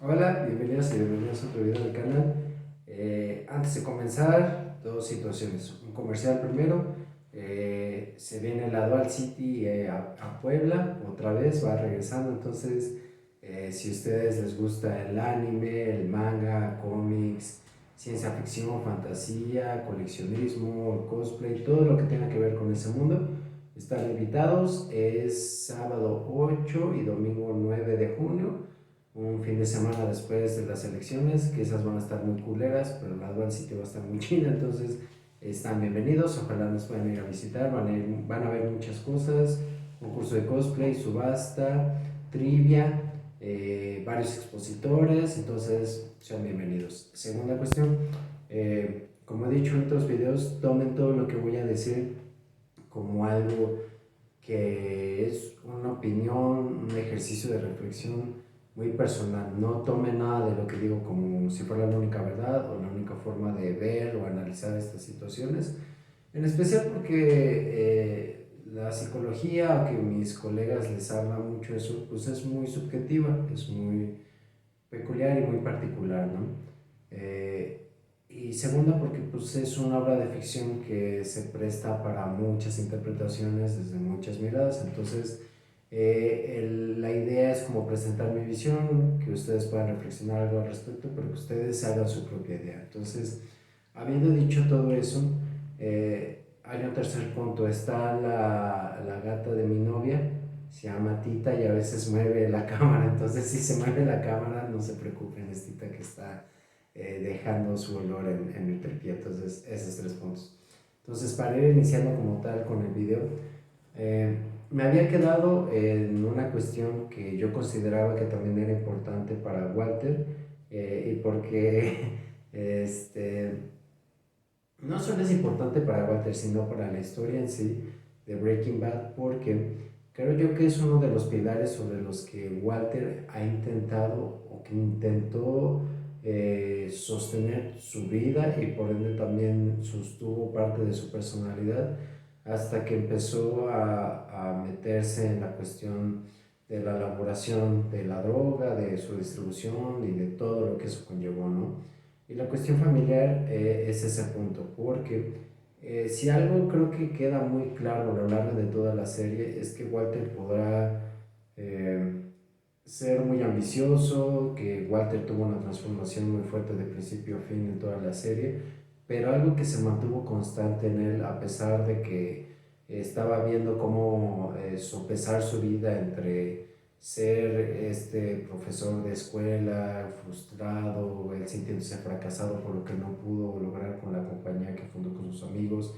Hola, bienvenidos y bienvenidos a otro video del canal. Antes de comenzar, dos situaciones. Un comercial primero. Se viene la Dual City a Puebla, otra vez, va regresando. Entonces, si a ustedes les gusta el anime, el manga, cómics, ciencia ficción, fantasía, coleccionismo, cosplay, todo lo que tenga que ver con ese mundo, están invitados. Es sábado 8 y domingo 9 de junio, un fin de semana después de las elecciones, que esas van a estar muy culeras, pero la Dual City va a estar muy china. Entonces están bienvenidos, ojalá nos puedan ir a visitar, van a ver muchas cosas, concurso de cosplay, subasta, trivia, varios expositores. Entonces sean bienvenidos. Segunda cuestión, como he dicho en otros videos, tomen todo lo que voy a decir como algo que es una opinión, un ejercicio de reflexión muy personal. No tome nada de lo que digo como si fuera la única verdad o la única forma de ver o analizar estas situaciones. En especial porque la psicología, o que mis colegas les hablan mucho de eso, pues es muy subjetiva, es muy peculiar y muy particular, ¿no? Y segunda, porque pues, es una obra de ficción que se presta para muchas interpretaciones desde muchas miradas. Entonces, la idea es como presentar mi visión, que ustedes puedan reflexionar algo al respecto, pero que ustedes hagan su propia idea. Entonces, habiendo dicho todo eso, hay un tercer punto. Está la gata de mi novia, se llama Tita, y a veces mueve la cámara. Entonces, si se mueve la cámara, no se preocupen, es Tita que está dejando su olor en el tripié. Entonces, esos tres puntos. Entonces, para ir iniciando como tal con el video, eh, me había quedado en una cuestión que yo consideraba que también era importante para Walter, y porque este, no solo es importante para Walter, sino para la historia en sí de Breaking Bad, porque creo yo que es uno de los pilares sobre los que Walter ha intentado o que intentó sostener su vida, y por ende también sostuvo parte de su personalidad hasta que empezó a meterse en la cuestión de la elaboración de la droga, de su distribución y de todo lo que eso conllevó, ¿no? Y la cuestión familiar es ese punto, porque si algo creo que queda muy claro a lo largo de toda la serie es que Walter podrá eh, ser muy ambicioso, que Walter tuvo una transformación muy fuerte de principio a fin en toda la serie, pero algo que se mantuvo constante en él, a pesar de que estaba viendo cómo sopesar su vida entre ser este profesor de escuela frustrado, él sintiéndose fracasado por lo que no pudo lograr con la compañía que fundó con sus amigos,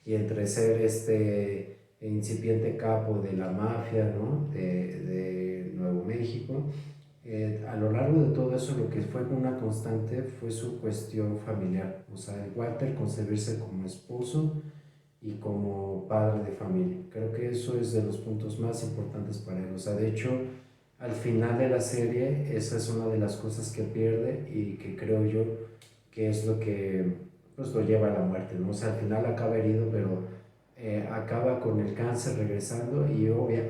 y entre ser este incipiente capo de la mafia, ¿no? de Nuevo México. A lo largo de todo eso, lo que fue una constante fue su cuestión familiar, o sea, el Walter concebirse como esposo y como padre de familia. Creo que eso es de los puntos más importantes para él. O sea, de hecho, al final de la serie, esa es una de las cosas que pierde y que creo yo que es lo que pues, lo lleva a la muerte, ¿no? O sea, al final acaba herido, pero acaba con el cáncer regresando. Y obvio,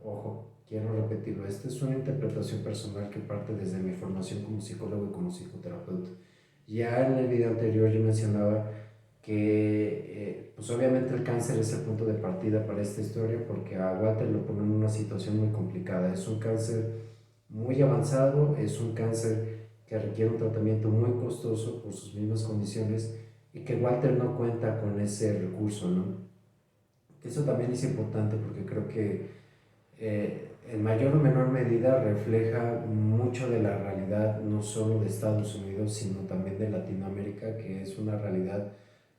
ojo, quiero repetirlo, esta es una interpretación personal que parte desde mi formación como psicólogo y como psicoterapeuta. Ya en el video anterior yo mencionaba que pues obviamente el cáncer es el punto de partida para esta historia, porque a Walter lo pone en una situación muy complicada. Es un cáncer muy avanzado, es un cáncer que requiere un tratamiento muy costoso por sus mismas condiciones, y que Walter no cuenta con ese recurso, ¿no? Eso también es importante porque creo que en mayor o menor medida refleja mucho de la realidad, no solo de Estados Unidos, sino también de Latinoamérica, que es una realidad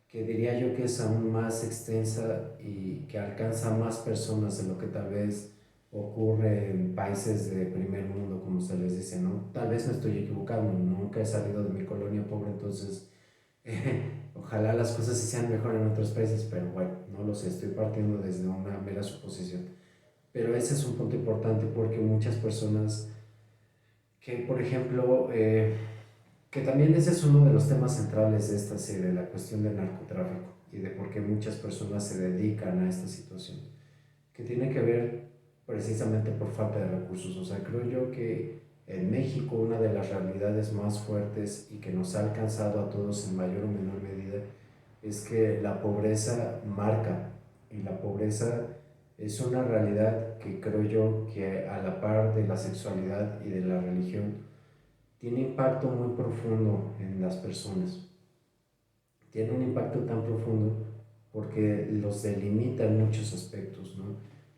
que diría yo que es aún más extensa y que alcanza a más personas de lo que tal vez ocurre en países de primer mundo, como se les dice, ¿no? Tal vez me estoy equivocando, nunca he salido de mi colonia pobre, entonces ojalá las cosas sí sean mejor en otros países, pero bueno, no lo sé, estoy partiendo desde una mera suposición. Pero ese es un punto importante porque muchas personas que, por ejemplo, que también ese es uno de los temas centrales de esta serie, la cuestión del narcotráfico y de por qué muchas personas se dedican a esta situación, que tiene que ver precisamente por falta de recursos. O sea, creo yo que En México, una de las realidades más fuertes y que nos ha alcanzado a todos en mayor o menor medida es que la pobreza marca, y la pobreza es una realidad que creo yo que a la par de la sexualidad y de la religión tiene impacto muy profundo en las personas. Tiene un impacto tan profundo porque los delimita en muchos aspectos, ¿no?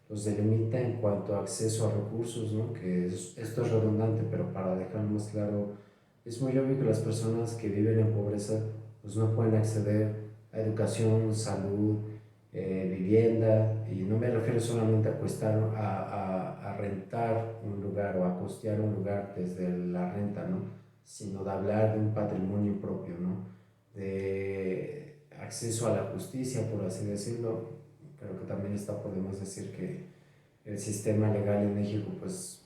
Los delimita en cuanto a acceso a recursos, ¿no? Esto es redundante, pero para dejarlo más claro, es muy obvio que las personas que viven en pobreza pues no pueden acceder a educación, salud, vivienda, y no me refiero solamente a, a rentar un lugar o a costear un lugar desde la renta, ¿no? Sino de hablar de un patrimonio propio, ¿no? De acceso a la justicia, por así decirlo. Creo que también podemos decir que el sistema legal en México pues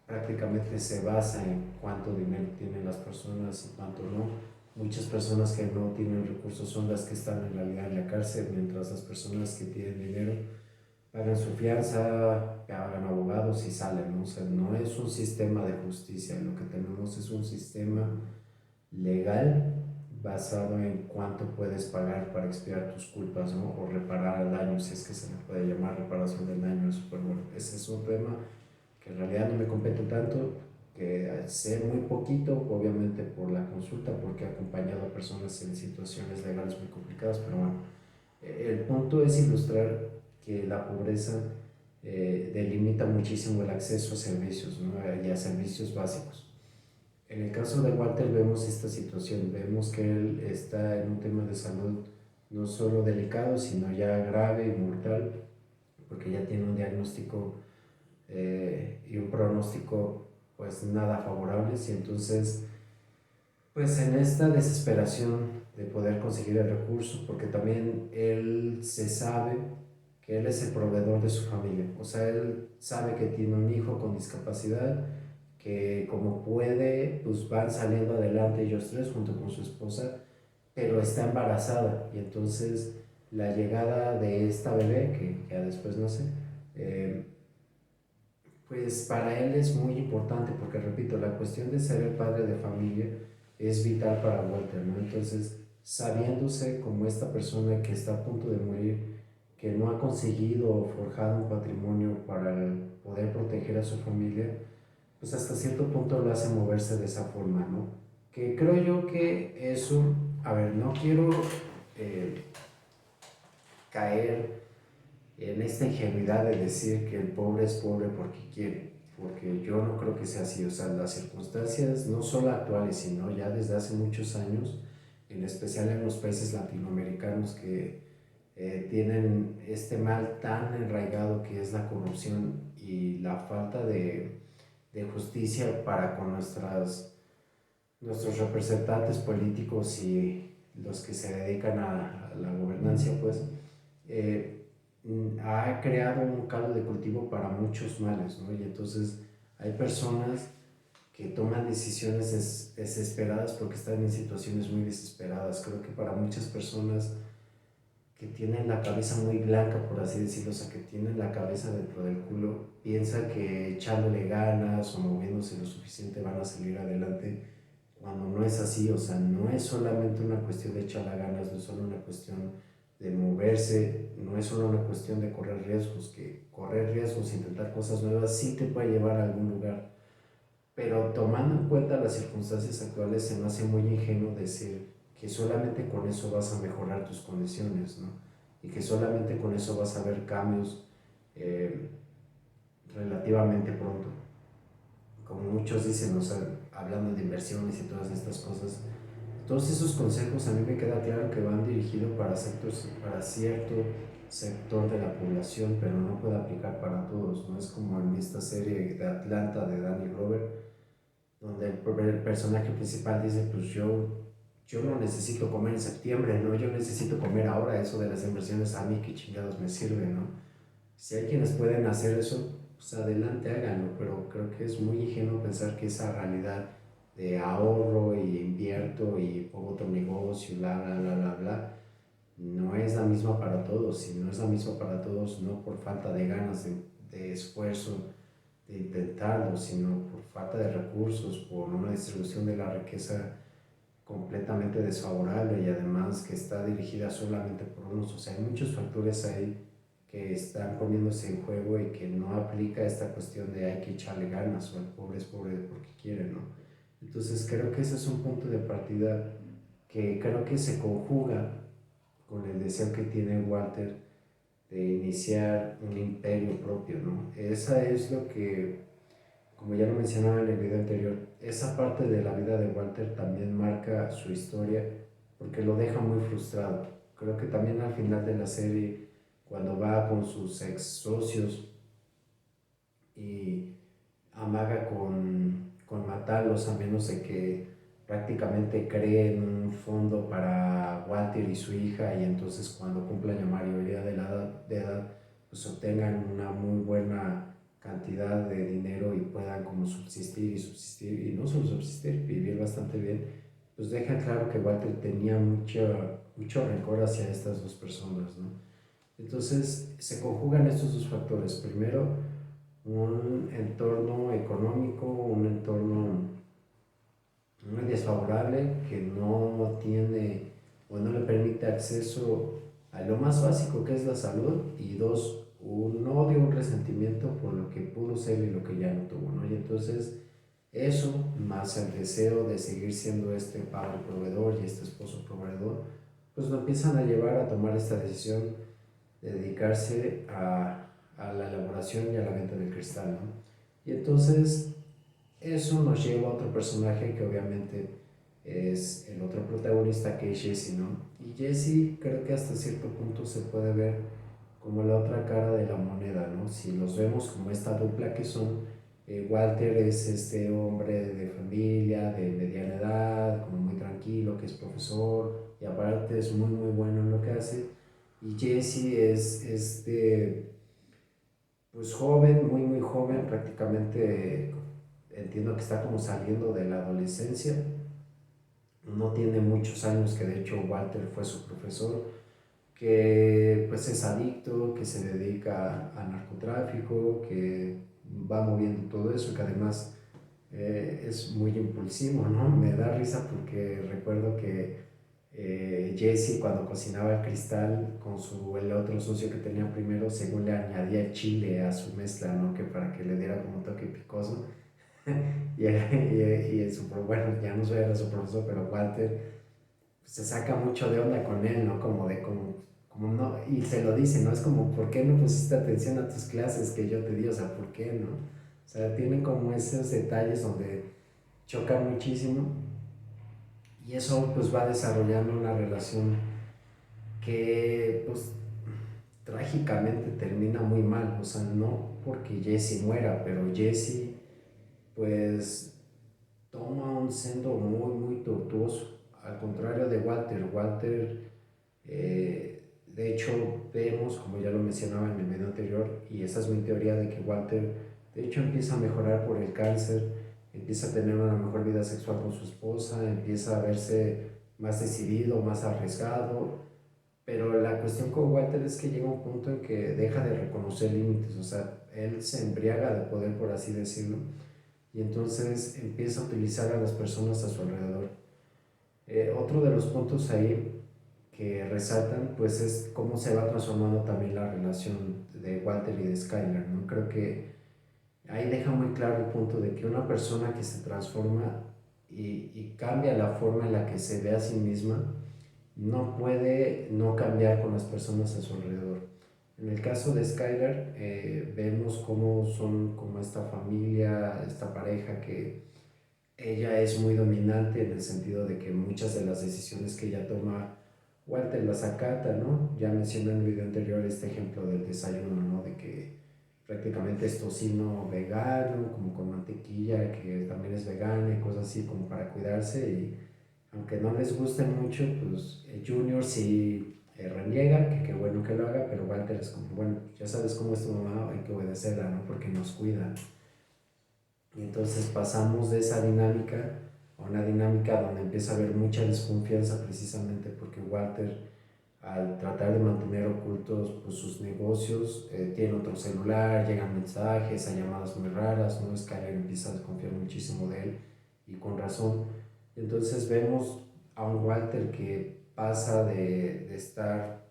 prácticamente se basa en cuánto dinero tienen las personas y cuánto no. Muchas personas que no tienen recursos son las que están en realidad en la cárcel, mientras las personas que tienen dinero pagan su fianza, pagan abogados y salen, ¿no? O sea, no es un sistema de justicia, lo que tenemos es un sistema legal basado en cuánto puedes pagar para expiar tus culpas, ¿no? O reparar el daño, si es que se le puede llamar reparación del daño, pero bueno, ese es un tema que en realidad no me compete tanto, que sé muy poquito, obviamente por la consulta, porque he acompañado a personas en situaciones legales muy complicadas, pero bueno, el punto es ilustrar que la pobreza delimita muchísimo el acceso a servicios, ¿no? Y a servicios básicos. En el caso de Walter vemos esta situación, vemos que él está en un tema de salud no solo delicado, sino ya grave y mortal, porque ya tiene un diagnóstico y un pronóstico pues nada favorables, y entonces pues en esta desesperación de poder conseguir el recurso, porque también él se sabe que él es el proveedor de su familia, o sea, él sabe que tiene un hijo con discapacidad, que como puede, pues van saliendo adelante ellos tres junto con su esposa, pero está embarazada, y entonces la llegada de esta bebé, que ya después nace, eh, pues para él es muy importante, porque repito, la cuestión de ser el padre de familia es vital para Walter, ¿no? Entonces, sabiéndose como esta persona que está a punto de morir, que no ha conseguido forjar un patrimonio para poder proteger a su familia, pues hasta cierto punto lo hace moverse de esa forma, ¿no? Que creo yo que eso, a ver, no quiero eh, caer en esta ingenuidad de decir que el pobre es pobre porque quiere, porque yo no creo que sea así. O sea, las circunstancias no solo actuales, sino ya desde hace muchos años, en especial en los países latinoamericanos que tienen este mal tan enraigado que es la corrupción y la falta de justicia para con nuestros representantes políticos y los que se dedican a la gobernancia, pues, eh, ha creado un caldo de cultivo para muchos males, ¿no? Y entonces hay personas que toman decisiones desesperadas porque están en situaciones muy desesperadas. Creo que para muchas personas que tienen la cabeza muy blanca, por así decirlo, o sea, que tienen la cabeza dentro del culo, piensa que echándole ganas o moviéndose lo suficiente van a salir adelante, cuando no es así. O sea, no es solamente una cuestión de echarle ganas, no es solo una cuestión de moverse, no es solo una cuestión de correr riesgos, que correr riesgos, intentar cosas nuevas, sí te puede llevar a algún lugar, pero tomando en cuenta las circunstancias actuales, se me hace muy ingenuo decir que solamente con eso vas a mejorar tus condiciones, ¿no? Y que solamente con eso vas a ver cambios eh, relativamente pronto. Como muchos dicen, o sea, hablando de inversiones y todas estas cosas, todos esos consejos a mí me queda claro que van dirigidos para cierto sector de la población, pero no puede aplicar para todos, ¿no? Es como en esta serie de Atlanta de Danny Glover, donde el personaje principal dice, pues yo no necesito comer en septiembre, ¿no? Yo necesito comer ahora. Eso de las inversiones, a mí qué chingados me sirve, ¿no? Si hay quienes pueden hacer eso, pues adelante háganlo, pero creo que es muy ingenuo pensar que esa realidad de ahorro y invierto y pongo otro negocio, bla, bla, bla, bla, bla, no es la misma para todos. Si no es la misma para todos, no por falta de ganas, de esfuerzo, de intentarlo, sino por falta de recursos, por una distribución de la riqueza completamente desfavorable y además que está dirigida solamente por unos. O sea, hay muchos factores ahí que están poniéndose en juego y que no aplica esta cuestión de hay que echarle ganas o el pobre es pobre porque quiere, ¿no? Entonces creo que ese es un punto de partida que creo que se conjuga con el deseo que tiene Walter de iniciar un imperio propio, ¿no? Esa es lo que, como ya lo mencionaba en el video anterior, esa parte de la vida de Walter también marca su historia porque lo deja muy frustrado. Creo que también al final de la serie, cuando va con sus ex socios y amaga con matarlos a menos de que prácticamente creen un fondo para Walter y su hija y entonces cuando cumplan la mayoría de edad pues obtengan una muy buena cantidad de dinero y puedan como subsistir y subsistir y no solo subsistir, vivir bastante bien, pues dejan claro que Walter tenía mucho rencor hacia estas dos personas, ¿no? Entonces se conjugan estos dos factores. Primero, un entorno económico, un entorno muy desfavorable que no tiene o no le permite acceso a lo más básico que es la salud y dos, un odio, un resentimiento por lo que pudo ser y lo que ya no tuvo, ¿no? Y entonces eso, más el deseo de seguir siendo este padre proveedor y este esposo proveedor, pues lo empiezan a llevar a tomar esta decisión de dedicarse a la elaboración y a la venta del cristal, ¿no? Y entonces eso nos lleva a otro personaje que obviamente es el otro protagonista que es Jesse, ¿no? Y Jesse creo que hasta cierto punto se puede ver como la otra cara de la moneda, ¿no? Si los vemos como esta dupla que son, Walter es este hombre de familia, de mediana edad, como muy tranquilo, que es profesor y aparte es muy muy bueno en lo que hace. Y Jesse es este pues joven, muy muy joven, prácticamente entiendo que está como saliendo de la adolescencia, no tiene muchos años que de hecho Walter fue su profesor, que pues es adicto, que se dedica a narcotráfico, que va moviendo todo eso, que además es muy impulsivo, ¿no? Me da risa porque recuerdo que Jesse cuando cocinaba el cristal con el otro socio que tenía primero, según le añadía chile a su mezcla, ¿no? Que para que le diera como un toque picoso. Bueno, ya no soy era su profesor, pero Walter pues, se saca mucho de onda con él, ¿no? Como no, y se lo dice, ¿no? Es como, ¿por qué no pusiste atención a tus clases que yo te di? O sea, ¿por qué, no? O sea, tienen como esos detalles donde chocan muchísimo y eso pues va desarrollando una relación que pues trágicamente termina muy mal, o sea, no porque Jesse muera, pero Jesse pues toma un sendo muy, muy tortuoso, al contrario de Walter. Walter, de hecho, vemos, como ya lo mencionaba en el video anterior, y esa es mi teoría de que Walter, de hecho, empieza a mejorar por el cáncer, empieza a tener una mejor vida sexual con su esposa, empieza a verse más decidido, más arriesgado, pero la cuestión con Walter es que llega un punto en que deja de reconocer límites, o sea, él se embriaga de poder, por así decirlo, y entonces empieza a utilizar a las personas a su alrededor. Otro de los puntos ahí que resaltan pues es cómo se va transformando también la relación de Walter y de Skyler, ¿no? Creo que ahí deja muy claro el punto de que una persona que se transforma y cambia la forma en la que se ve a sí misma, no puede no cambiar con las personas a su alrededor. En el caso de Skyler, vemos cómo son como esta familia, esta pareja que ella es muy dominante en el sentido de que muchas de las decisiones que ella toma, Walter las acata, ¿no? Ya mencioné en el video anterior este ejemplo del desayuno, ¿no? De que prácticamente es tocino vegano, como con mantequilla, que también es vegana y cosas así como para cuidarse y aunque no les guste mucho, pues Junior sí reniega, que qué bueno que lo haga, pero Walter es como, bueno, ya sabes cómo es tu mamá, hay que obedecerla, ¿no? Porque nos cuida. Y entonces pasamos de esa dinámica a una dinámica donde empieza a haber mucha desconfianza precisamente porque Walter al tratar de mantener ocultos pues, sus negocios, tiene otro celular, llegan mensajes, hay llamadas muy raras, ¿no? Skyler empieza a desconfiar muchísimo de él y con razón. Entonces vemos a un Walter que pasa de estar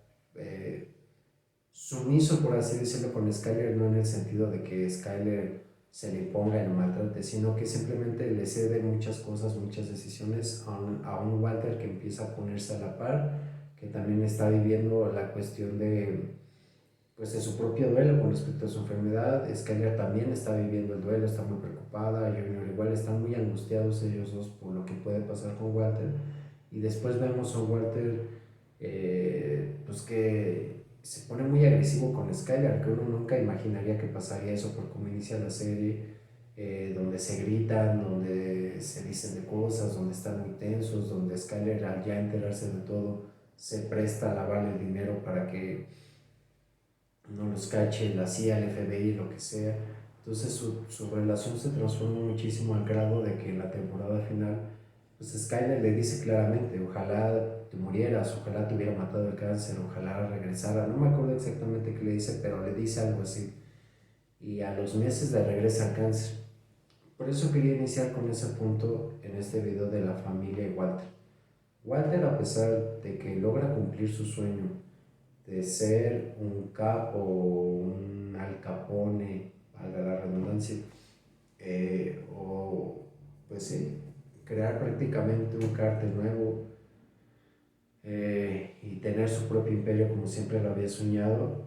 sumiso, por así decirlo, con Skyler, no en el sentido de que Skyler se le imponga y lo maltrate, sino que simplemente le cede muchas cosas, muchas decisiones a un Walter que empieza a ponerse a la par, que también está viviendo la cuestión de, pues, de su propio duelo con respecto a su enfermedad. Skyler también está viviendo el duelo, está muy preocupada, Junior igual, están muy angustiados ellos dos por lo que puede pasar con Walter. Y después vemos a un Walter pues que se pone muy agresivo con Skylar, que uno nunca imaginaría que pasaría eso por cómo inicia la serie, donde se gritan, donde se dicen de cosas, donde están muy tensos, donde Skylar al ya enterarse de todo se presta a lavarle el dinero para que no los cache la CIA, el FBI, lo que sea. Entonces su relación se transforma muchísimo al grado de que en la temporada final, pues Skyler le dice claramente, ojalá te murieras, ojalá te hubiera matado el cáncer, ojalá regresara. No me acuerdo exactamente qué le dice, pero le dice algo así. Y a los meses le regresa el cáncer. Por eso quería iniciar con ese punto en este video de la familia y Walter. Walter, a pesar de que logra cumplir su sueño de ser un capo, un Al Capone, valga la redundancia, o pues sí, crear prácticamente un cártel nuevo y tener su propio imperio como siempre lo había soñado,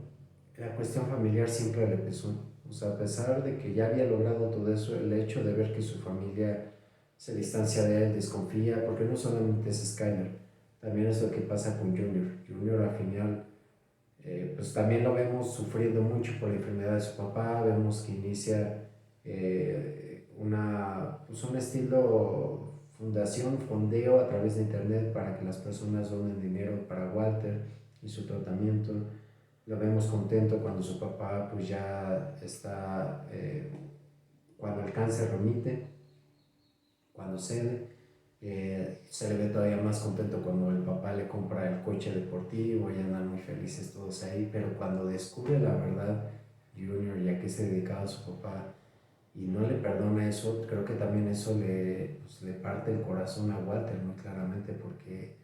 la cuestión familiar siempre le pesó. O sea, a pesar de que ya había logrado todo eso, el hecho de ver que su familia se distancia de él, desconfía, porque no solamente es Skyler, también es lo que pasa con Junior. Junior al final pues también lo vemos sufriendo mucho por la enfermedad de su papá, vemos que inicia pues un estilo fundación, fondeo a través de internet para que las personas donen dinero para Walter y su tratamiento. Lo vemos contento cuando su papá pues ya está, cuando el cáncer remite, cuando cede. Se le ve todavía más contento cuando el papá le compra el coche deportivo y andan muy felices todos ahí, pero cuando descubre la verdad, Junior, ya que se dedicaba a su papá y no le perdona eso, creo que también eso pues, le parte el corazón a Walter muy claramente, porque,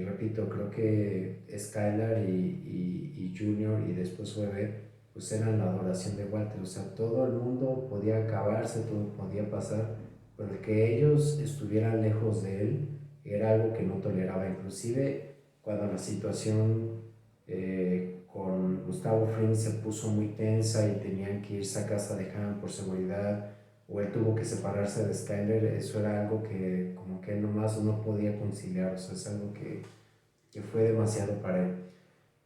repito, creo que Skylar y Junior y después su bebé, pues eran la adoración de Walter, o sea, todo el mundo podía acabarse, todo podía pasar, pero el que ellos estuvieran lejos de él era algo que no toleraba, inclusive cuando la situación con Gustavo Fring se puso muy tensa y tenían que irse a casa de Han por seguridad, o él tuvo que separarse de Skyler, eso era algo que como que él nomás no podía conciliar, o sea, es algo que fue demasiado para él.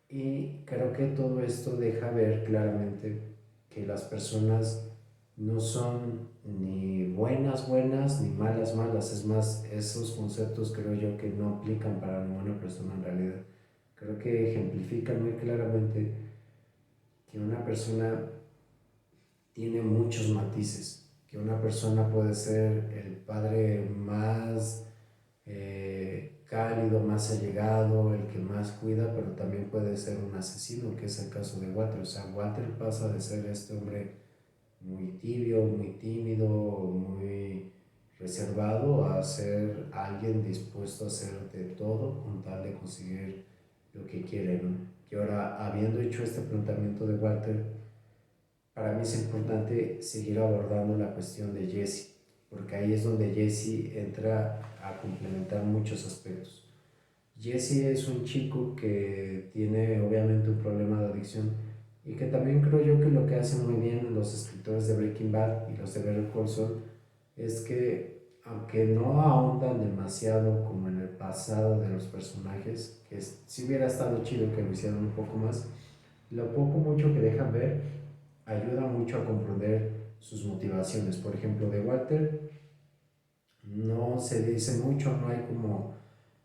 Y creo que todo esto deja ver claramente que las personas no son ni buenas buenas ni malas malas, es más, esos conceptos creo yo que no aplican para ninguna persona en realidad. Creo que ejemplifican muy claramente que una persona tiene muchos matices, que una persona puede ser el padre más cálido, más allegado, el que más cuida, pero también puede ser un asesino, que es el caso de Walter. O sea, Walter pasa de ser este hombre muy tibio, muy tímido, muy reservado, a ser alguien dispuesto a hacer de todo con tal de conseguir lo que quiere, ¿no? Y ahora, habiendo hecho este planteamiento de Walter, para mí es importante seguir abordando la cuestión de Jesse, porque ahí es donde Jesse entra a complementar muchos aspectos. Jesse es un chico que tiene obviamente un problema de adicción y que también creo yo que lo que hacen muy bien los escritores de Breaking Bad y los de Better Call Saul es que, aunque no ahondan demasiado como en el pasado de los personajes, que si hubiera estado chido que lo hicieran un poco más, lo poco mucho que dejan ver ayuda mucho a comprender sus motivaciones. Por ejemplo, de Walter no se dice mucho, no hay como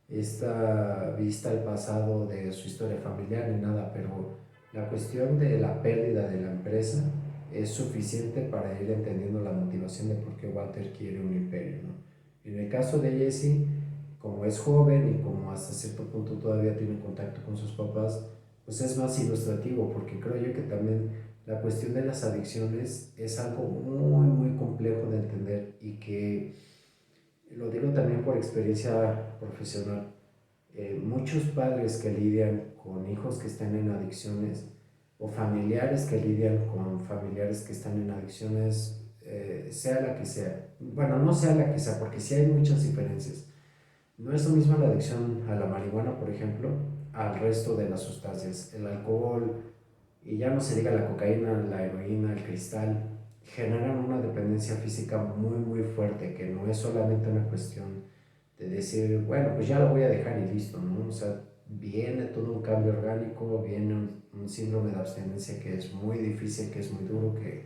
esta vista al pasado de su historia familiar ni nada, pero la cuestión de la pérdida de la empresa es suficiente para ir entendiendo la motivación de por qué Walter quiere un imperio, ¿no? En el caso de Jesse, como es joven y como hasta cierto punto todavía tiene contacto con sus papás, pues es más ilustrativo, porque creo yo que también la cuestión de las adicciones es algo muy, muy complejo de entender y que lo digo también por experiencia profesional. Muchos padres que lidian con hijos que están en adicciones o familiares que lidian con familiares que están en adicciones, sea la que sea, bueno, no sea la que sea, porque sí hay muchas diferencias. No es lo mismo la adicción a la marihuana, por ejemplo, al resto de las sustancias. El alcohol, y ya no se diga la cocaína, la heroína, el cristal, generan una dependencia física muy, muy fuerte, que no es solamente una cuestión de decir, bueno, pues ya lo voy a dejar y listo, ¿no? O sea, viene todo un cambio orgánico, viene un síndrome de abstinencia que es muy difícil, que es muy duro, que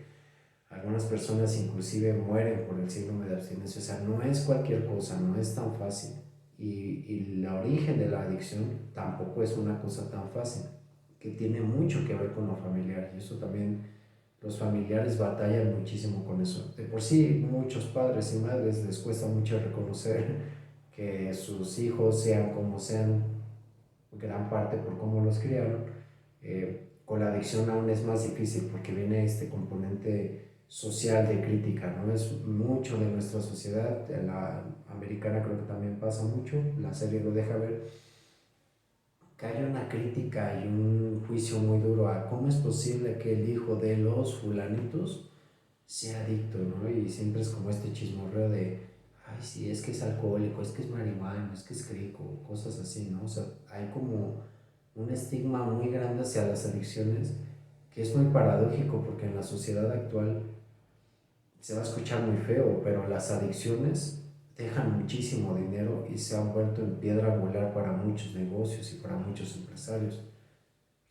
algunas personas inclusive mueren por el síndrome de abstinencia. O sea, no es cualquier cosa, no es tan fácil. Y la origen de la adicción tampoco es una cosa tan fácil, que tiene mucho que ver con lo familiar. Y eso también los familiares batallan muchísimo con eso. De por sí, muchos padres y madres les cuesta mucho reconocer que sus hijos sean como sean, gran parte por cómo los criaron. Con la adicción aún es más difícil porque viene este componente social de crítica, ¿no? Es mucho de nuestra sociedad, de la americana creo que también pasa mucho, la serie lo deja ver, que hay una crítica y un juicio muy duro a cómo es posible que el hijo de los fulanitos sea adicto, ¿no? Y siempre es como este chismorreo de, ay, sí, es que es alcohólico, es que es marihuana, es que es crico, cosas así, ¿no? O sea, hay como un estigma muy grande hacia las adicciones que es muy paradójico porque en la sociedad actual se va a escuchar muy feo, pero las adicciones dejan muchísimo dinero y se han vuelto en piedra angular para muchos negocios y para muchos empresarios.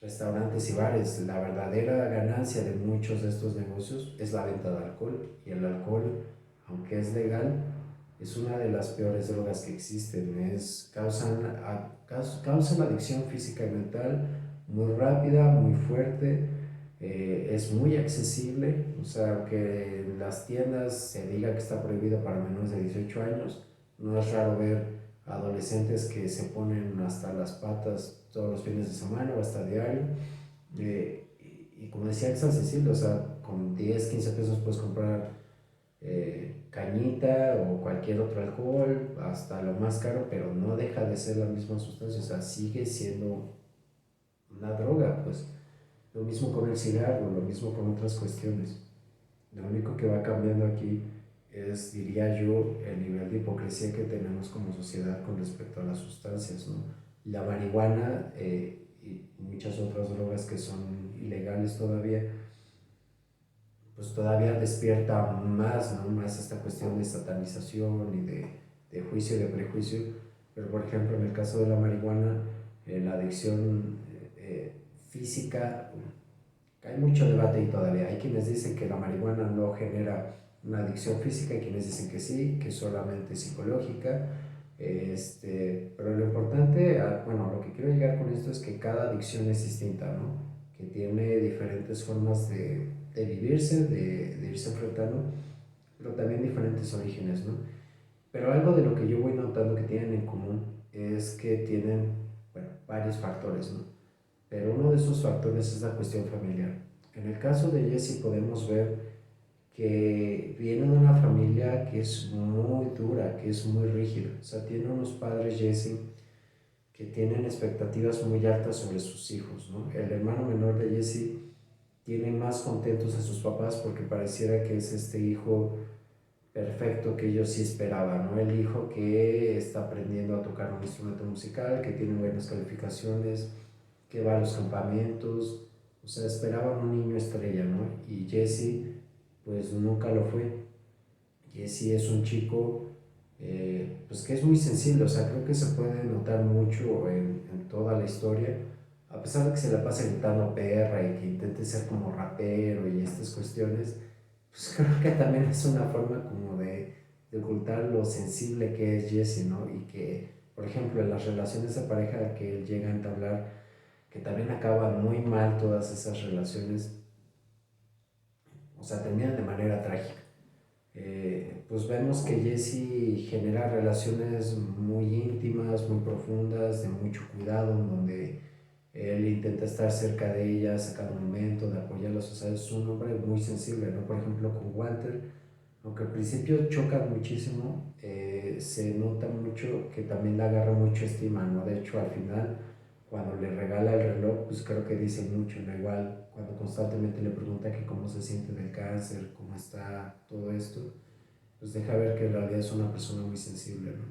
Restaurantes y bares, la verdadera ganancia de muchos de estos negocios es la venta de alcohol. Y el alcohol, aunque es legal, es una de las peores drogas que existen. Causan adicción física y mental muy rápida, muy fuerte, es muy accesible. O sea, aunque en las tiendas se diga que está prohibido para menores de 18 años, no es raro ver adolescentes que se ponen hasta las patas todos los fines de semana o hasta diario. Y como decía, es accesible, o sea, con 10 15 pesos puedes comprar cañita o cualquier otro alcohol, hasta lo más caro, pero no deja de ser la misma sustancia, o sea, sigue siendo una droga, pues. Lo mismo con el cigarro, lo mismo con otras cuestiones. Lo único que va cambiando aquí es, diría yo, el nivel de hipocresía que tenemos como sociedad con respecto a las sustancias, ¿no? La marihuana y muchas otras drogas que son ilegales todavía, pues todavía despierta más, ¿no? Más esta cuestión de satanización y de juicio y de prejuicio. Pero por ejemplo, en el caso de la marihuana, la adicción física, hay mucho debate ahí todavía. Hay quienes dicen que la marihuana no genera una adicción física, hay quienes dicen que sí, que solamente es psicológica. Pero lo importante, bueno, lo que quiero llegar con esto es que cada adicción es distinta, ¿no? Que tiene diferentes formas de vivirse, de irse enfrentando, pero también diferentes orígenes, ¿no? Pero algo de lo que yo voy notando que tienen en común es que tienen, bueno, varios factores, ¿no? Pero uno de esos factores es la cuestión familiar. En el caso de Jesse podemos ver que viene de una familia que es muy dura, que es muy rígida. O sea, tiene unos padres, Jesse, que tienen expectativas muy altas sobre sus hijos, ¿no? El hermano menor de Jesse tiene más contentos a sus papás porque pareciera que es este hijo perfecto que ellos sí esperaban, ¿no? El hijo que está aprendiendo a tocar un instrumento musical, que tiene buenas calificaciones, que va a los campamentos, o sea, esperaban un niño estrella, ¿no? Y Jesse, pues nunca lo fue. Jesse es un chico, pues que es muy sensible, o sea, creo que se puede notar mucho en toda la historia, a pesar de que se la pasa gritando perra y que intente ser como rapero y estas cuestiones, pues creo que también es una forma como de ocultar lo sensible que es Jesse, ¿no? Y que, por ejemplo, en las relaciones de pareja que él llega a entablar, que también acaban muy mal todas esas relaciones, o sea, terminan de manera trágica. pues vemos que Jesse genera relaciones muy íntimas, muy profundas, de mucho cuidado, en donde él intenta estar cerca de ellas a cada momento, de apoyarlas. O sea, es un hombre muy sensible, ¿no? Por ejemplo, con Walter, aunque al principio choca muchísimo, se nota mucho que también le agarra mucho estima, ¿no? De hecho, al final, cuando le regala el reloj, pues creo que dice mucho, ¿no? Igual, cuando constantemente le pregunta que cómo se siente del cáncer, cómo está todo esto, pues deja ver que en realidad es una persona muy sensible, ¿no?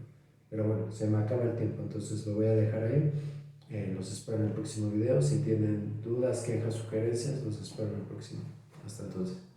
Pero bueno, se me acaba el tiempo, entonces lo voy a dejar ahí. Los espero en el próximo video. Si tienen dudas, quejas, sugerencias, los espero en el próximo. Hasta entonces.